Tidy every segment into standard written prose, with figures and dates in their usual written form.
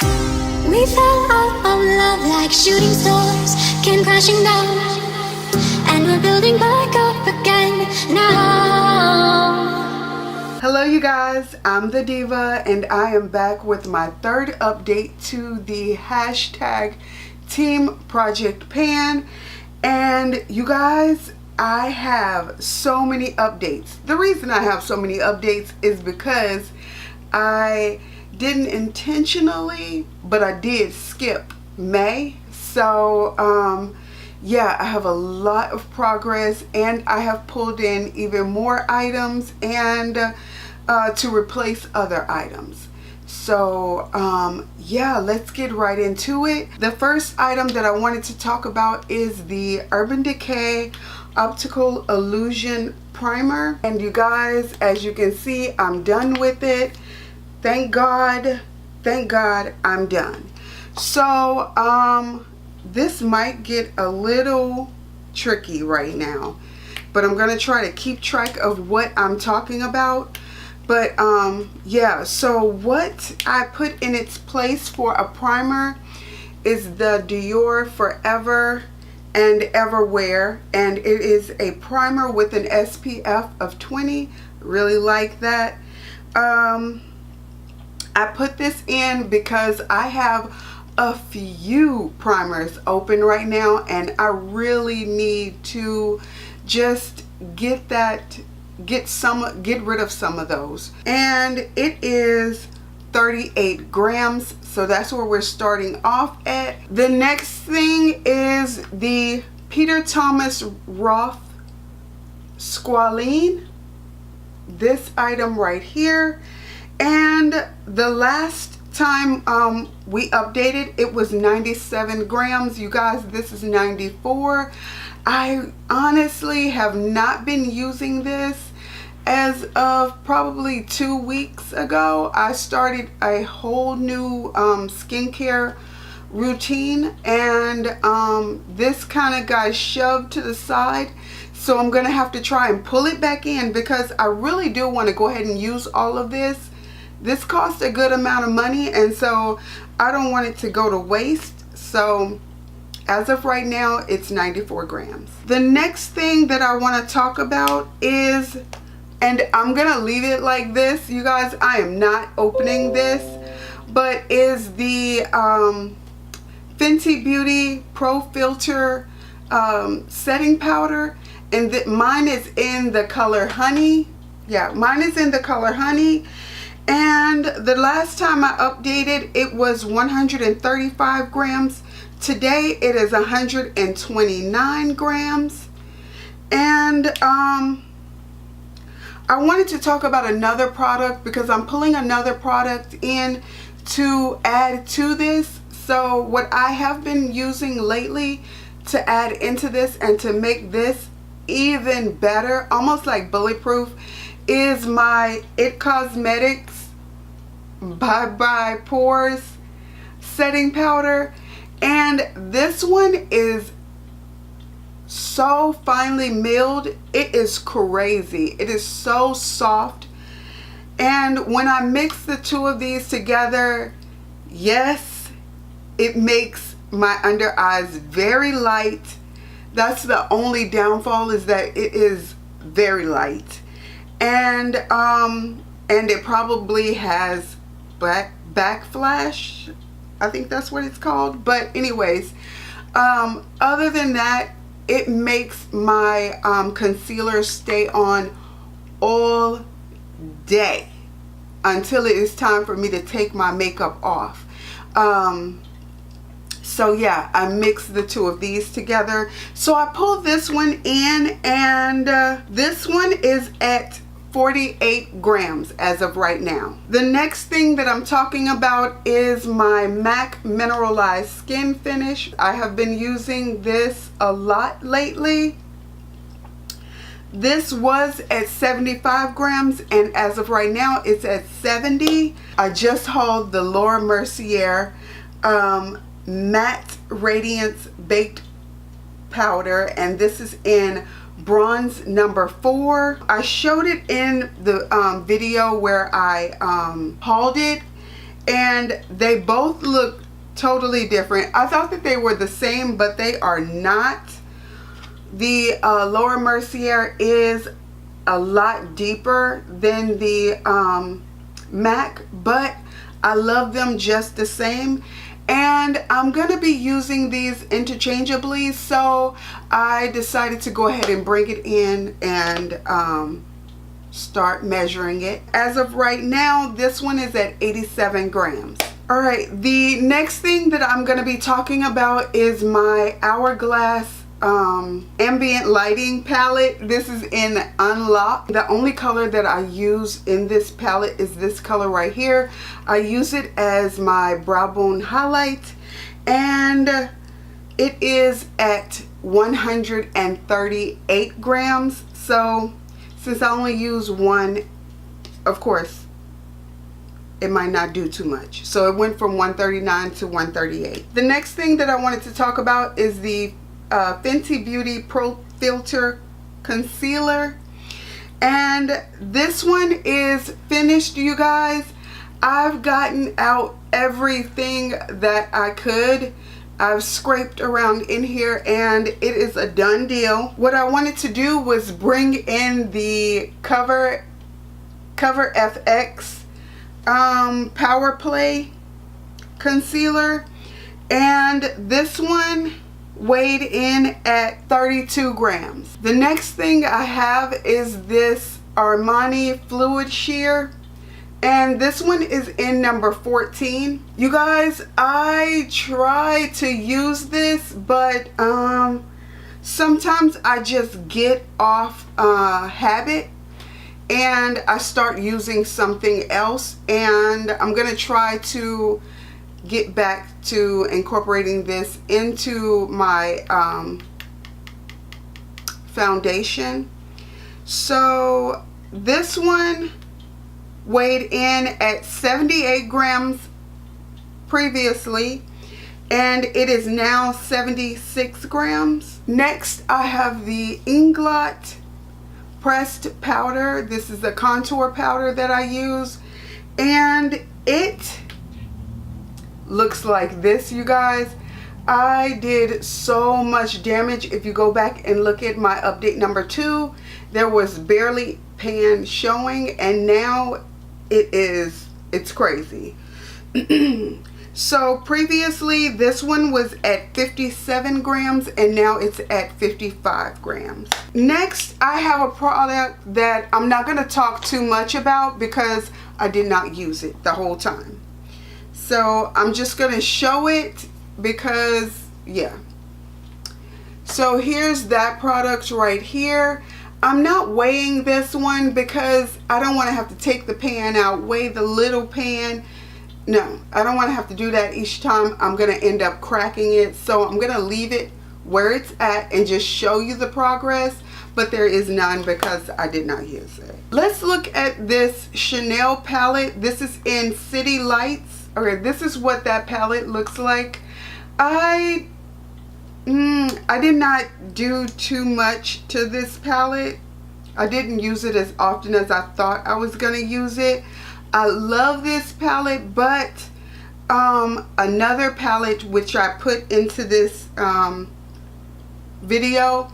We fell out of love like shooting stars, came crashing down, and we're building back up again now. Hello you guys, I'm the Diva and I am back with my third update to the hashtag TEAMPROJECTPAN. And you guys, I have so many updates. The reason I have so many updates is because I didn't intentionally, but I did skip May. So yeah, I have a lot of progress and I have pulled in even more items and to replace other items. So yeah, let's get right into it. The first item that I wanted to talk about is the Urban Decay Optical Illusion Primer. And you guys, as you can see, I'm done with it. Thank God I'm done. So this might get a little tricky right now, but I'm gonna try to keep track of what I'm talking about. But yeah, so what I put in its place for a primer is the Dior Forever and Everwear, and it is a primer with an SPF of 20. Really like that. I put this in because I have a few primers open right now and I really need to just get rid of some of those. And it is 38 grams, so that's where we're starting off at. The next thing is the Peter Thomas Roth Squalane, this item right here. And the last time we updated, it was 97 grams. You guys, this is 94. I honestly have not been using this. As of probably 2 weeks ago, I started a whole new skincare routine, and this kind of got shoved to the side. So I'm gonna have to try and pull it back in because I really do want to go ahead and use all of this. This cost a good amount of money, and so I don't want it to go to waste. So as of right now, it's 94 grams. The next thing that I want to talk about is, and I'm gonna leave it like this, you guys, I am not opening this, but is the Fenty Beauty Pro Filt'r setting powder, and mine is in the color Honey. Yeah, mine is in the color Honey. And the last time I updated, it was 135 grams. Today it is 129 grams. And I wanted to talk about another product because I'm pulling another product in to add to this. So what I have been using lately to add into this and to make this even better, almost like bulletproof, is my It Cosmetics Bye Bye Pores setting powder. And this one is so finely milled, it is crazy. It is so soft, and when I mix the two of these together, yes, it makes my under eyes very light. That's the only downfall, is that it is very light, and it probably has backflash, I think that's what it's called. But anyways, other than that, it makes my concealer stay on all day until it is time for me to take my makeup off. So yeah, I mix the two of these together. So I pulled this one in, and this one is at 48 grams as of right now. The next thing that I'm talking about is my MAC Mineralized Skin Finish. I have been using this a lot lately. This was at 75 grams, and as of right now it's at 70. I just hauled the Laura Mercier Matte Radiance Baked Powder, and this is in bronze number 4. I showed it in the video where I hauled it, and they both look totally different. I thought that they were the same, but they are not. The Laura Mercier is a lot deeper than the MAC, but I love them just the same. And I'm going to be using these interchangeably, so I decided to go ahead and bring it in and start measuring it. As of right now, this one is at 87 grams. Alright, the next thing that I'm going to be talking about is my Hourglass ambient lighting palette. This is in Unlock. The only color that I use in this palette is this color right here. I use it as my brow bone highlight, and it is at 138 grams. So since I only use one, of course it might not do too much. So it went from 139 to 138. The next thing that I wanted to talk about is the Fenty Beauty Pro Filt'r concealer, and this one is finished, you guys. I've gotten out everything that I could. I've scraped around in here and it is a done deal. What I wanted to do was bring in the Cover FX Power Play concealer, and this one weighed in at 32 grams. The next thing I have is this Armani Fluid Sheer, and this one is in number 14. You guys, I try to use this, but sometimes I just get off habit and I start using something else, and I'm gonna try to get back to incorporating this into my foundation. So this one weighed in at 78 grams previously, and it is now 76 grams. Next, I have the Inglot pressed powder. This is the contour powder that I use, and it looks like this, you guys. I did so much damage. If you go back and look at my update number 2, there was barely pan showing, and now it's crazy. So previously this one was at 57 grams and now it's at 55 grams. Next, I have a product that I'm not going to talk too much about because I did not use it the whole time. So I'm just going to show it because, yeah. So here's that product right here. I'm not weighing this one because I don't want to have to take the pan out, weigh the little pan. No, I don't want to have to do that each time. I'm going to end up cracking it. So I'm going to leave it where it's at and just show you the progress. But there is none because I did not use it. Let's look at this Chanel palette. This is in City Lights. Okay, this is what that palette looks like. I did not do too much to this palette. I didn't use it as often as I thought I was going to use it. I love this palette, but another palette which I put into this video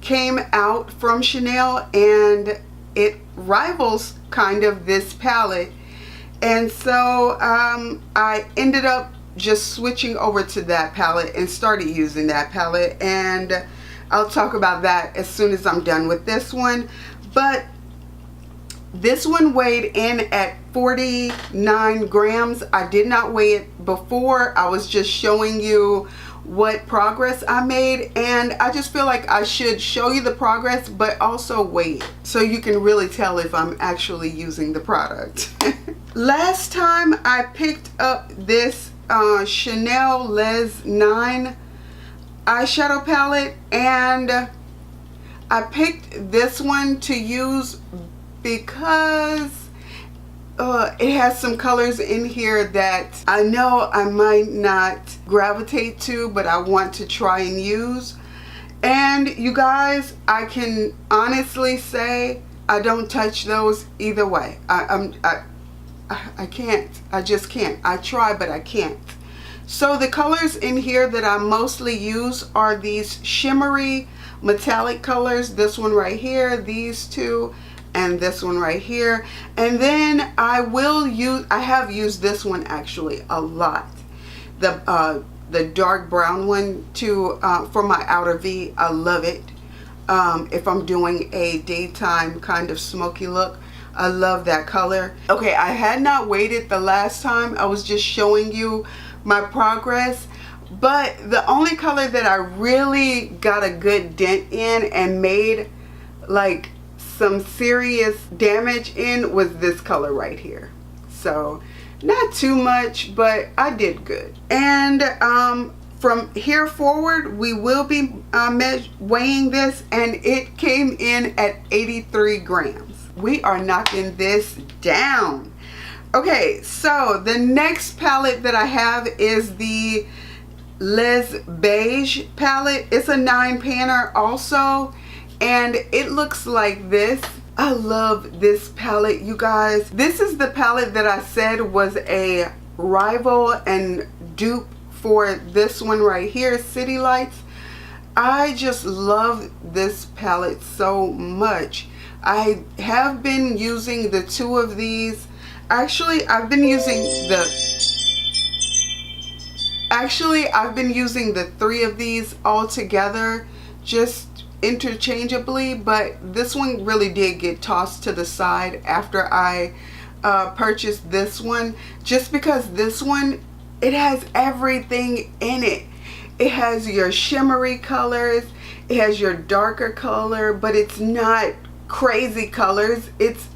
came out from Chanel, and it rivals kind of this palette, and so I ended up just switching over to that palette and started using that palette, and I'll talk about that as soon as I'm done with this one. But this one weighed in at 49 grams. I did not weigh it before. I was just showing you what progress I made, and I just feel like I should show you the progress but also weigh it so you can really tell if I'm actually using the product. Last time I picked up this Chanel Les 9 eyeshadow palette, and I picked this one to use because it has some colors in here that I know I might not gravitate to, but I want to try and use. And you guys, I can honestly say I don't touch those either way. I can't. I just can't. I try, but I can't. So the colors in here that I mostly use are these shimmery metallic colors. This one right here, these two, and this one right here. And then I have used this one actually a lot. The dark brown one for my outer V. I love it. If I'm doing a daytime kind of smoky look, I love that color. Okay, I had not waited the last time. I was just showing you my progress. But the only color that I really got a good dent in and made like some serious damage in was this color right here. So not too much, but I did good. And from here forward, we will be weighing this, and it came in at 83 grams. We are knocking this down. Okay, so the next palette that I have is the Les Beige palette. It's a 9-panner also, and it looks like this. I love this palette, you guys. This is the palette that I said was a rival and dupe for this one right here, City Lights. I just love this palette so much. I have been using the two of these. Actually, I've been using the three of these all together, just interchangeably, but this one really did get tossed to the side after I purchased this one, just because this one, it has everything in it. It has your shimmery colors, it has your darker color, but it's not crazy colors. It's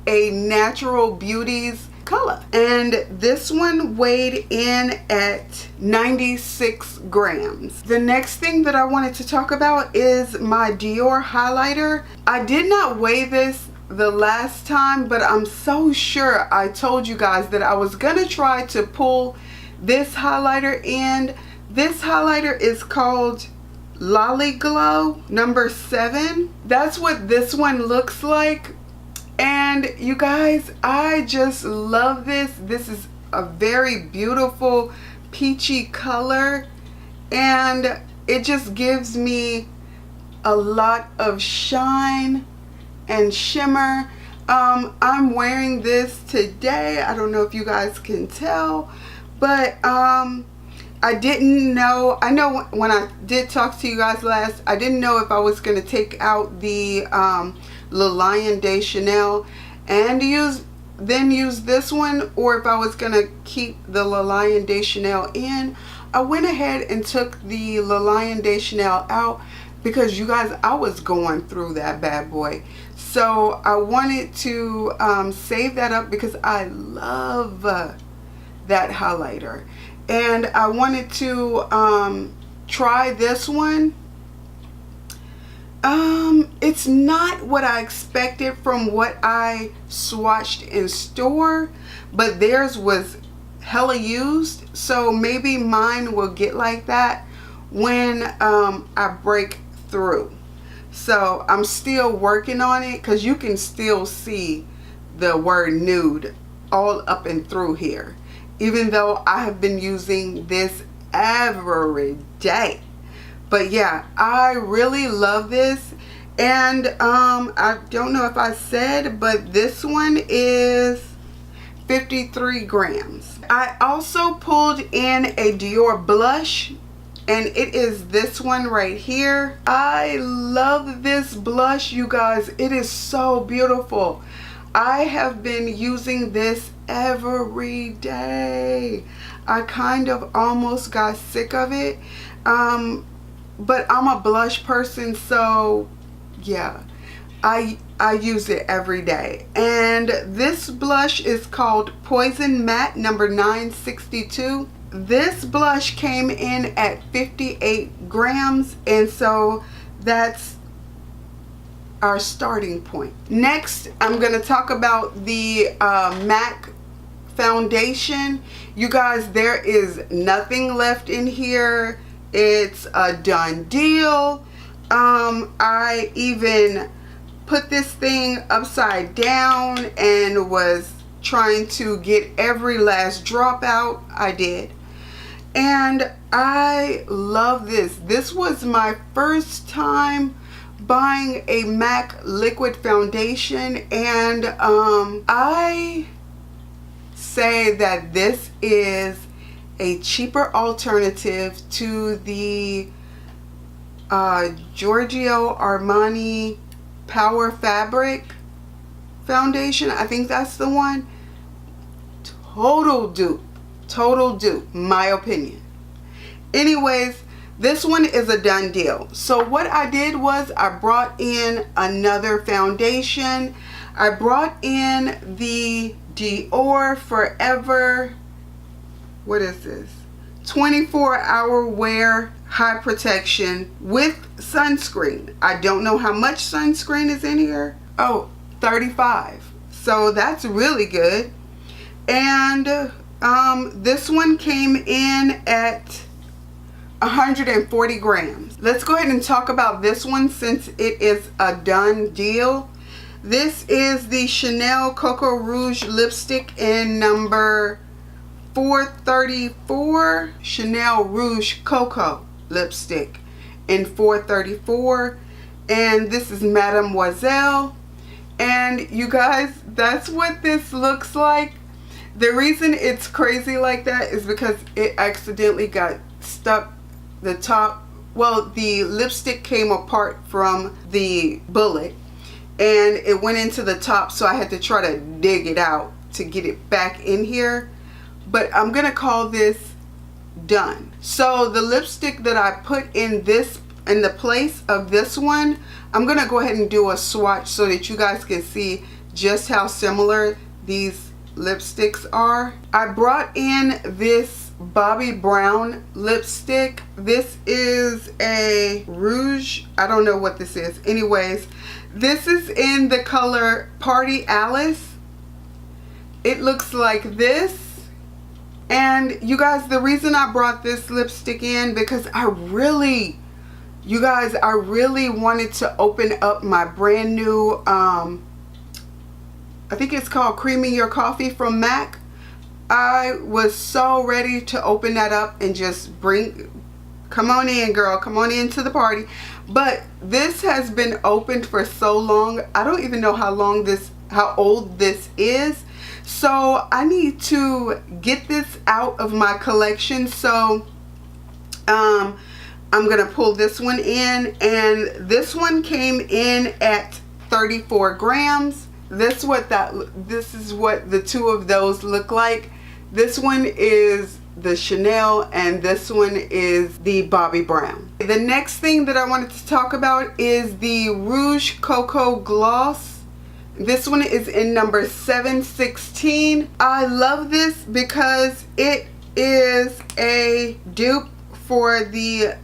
a natural beauty's color. And this one weighed in at 96 grams. The next thing that I wanted to talk about is my Dior highlighter. I did not weigh this the last time, but I'm so sure I told you guys that I was gonna try to pull this highlighter in. This highlighter is called Lolly Glow number 7. That's what this one looks like. And you guys, I just love this. This is a very beautiful peachy color, and it just gives me a lot of shine and shimmer. I'm wearing this today. I don't know if you guys can tell, but I didn't know. I know when I did talk to you guys last, I didn't know if I was going to take out the Le Lion de Chanel and use this one, or if I was going to keep the Le Lion de Chanel in. I went ahead and took the Le Lion de Chanel out because, you guys, I was going through that bad boy. So I wanted to save that up because I love that highlighter. And I wanted to try this one. It's not what I expected from what I swatched in store, but theirs was hella used, so maybe mine will get like that when I break through. So I'm still working on it, because you can still see the word nude all up and through here, even though I have been using this every day. But yeah, I really love this. And I don't know if I said, but this one is 53 grams. I also pulled in a Dior blush, and it is this one right here. I love this blush, you guys. It is so beautiful. I have been using this every day. I kind of almost got sick of it. But I'm a blush person, so yeah, I use it every day. And this blush is called Poison Matte number 962. This blush came in at 58 grams, and so that's our starting point. Next, I'm going to talk about the MAC foundation. You guys, there is nothing left in here. It's a done deal. I even put this thing upside down and was trying to get every last drop out. I did. And I love this. This was my first time buying a MAC liquid foundation, and I say that this is a cheaper alternative to the Giorgio Armani Power Fabric foundation. I think that's the one. Total dupe, my opinion. Anyways, this one is a done deal. So what I did was I brought in another foundation. I brought in the Dior Forever, what is this? 24-hour wear high protection with sunscreen. I don't know how much sunscreen is in here. Oh, 35. So that's really good. And this one came in at 140 grams. Let's go ahead and talk about this one since it is a done deal. This is the Chanel Coco Rouge lipstick in number 434. Chanel Rouge Coco lipstick in 434. And this is Mademoiselle. And you guys, that's what this looks like. The reason it's crazy like that is because it accidentally got stuck. The top, well, the lipstick came apart from the bullet and it went into the top, so I had to try to dig it out to get it back in here. But I'm gonna call this done. So the lipstick that I put in this, in the place of this one, I'm gonna go ahead and do a swatch so that you guys can see just how similar these lipsticks are. I brought in this Bobbi Brown lipstick. This is a rouge. I don't know what this is. Anyways, this is in the color Party Alice. It looks like this. And you guys, the reason I brought this lipstick in, because you guys, I really wanted to open up my brand new I think it's called Creamy Your Coffee from MAC. I was so ready to open that up and just come on in, girl, come on into the party. But this has been opened for so long. I don't even know how old this is. So I need to get this out of my collection. So I'm gonna pull this one in, and this one came in at 34 grams. This is what the two of those look like. This one is the Chanel and this one is the Bobbi Brown. The next thing that I wanted to talk about is the Rouge Coco Gloss. This one is in number 716. I love this because it is a dupe for the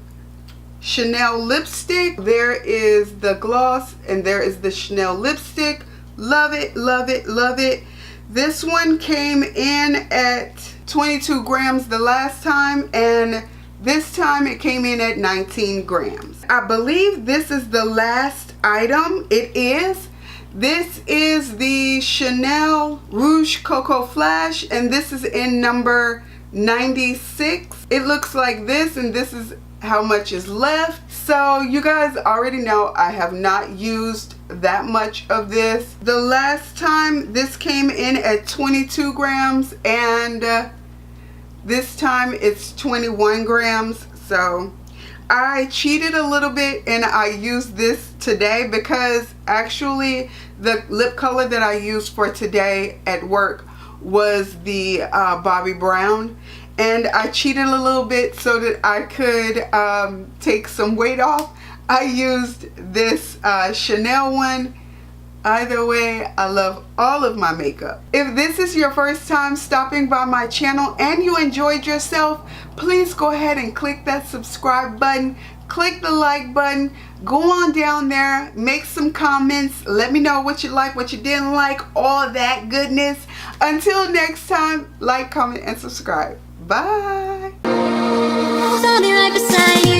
Chanel lipstick. There is the gloss and there is the Chanel lipstick. Love it, love it, love it. This one came in at 22 grams the last time, and this time it came in at 19 grams. I believe this is the last item. It is. This is the Chanel Rouge Coco Flash, and this is in number 96. It looks like this, and this is how much is left. So you guys already know I have not used that much of this. The last time this came in at 22 grams, and this time it's 21 grams. So I cheated a little bit and I used this today because actually the lip color that I used for today at work was the Bobbi Brown, and I cheated a little bit so that I could take some weight off. I used this Chanel one. Either way, I love all of my makeup. If this is your first time stopping by my channel and you enjoyed yourself, please go ahead and click that subscribe button, click the like button, go on down there, make some comments, let me know what you like, what you didn't like, all that goodness. Until next time, like, comment, and subscribe. Bye. I'll be right beside you.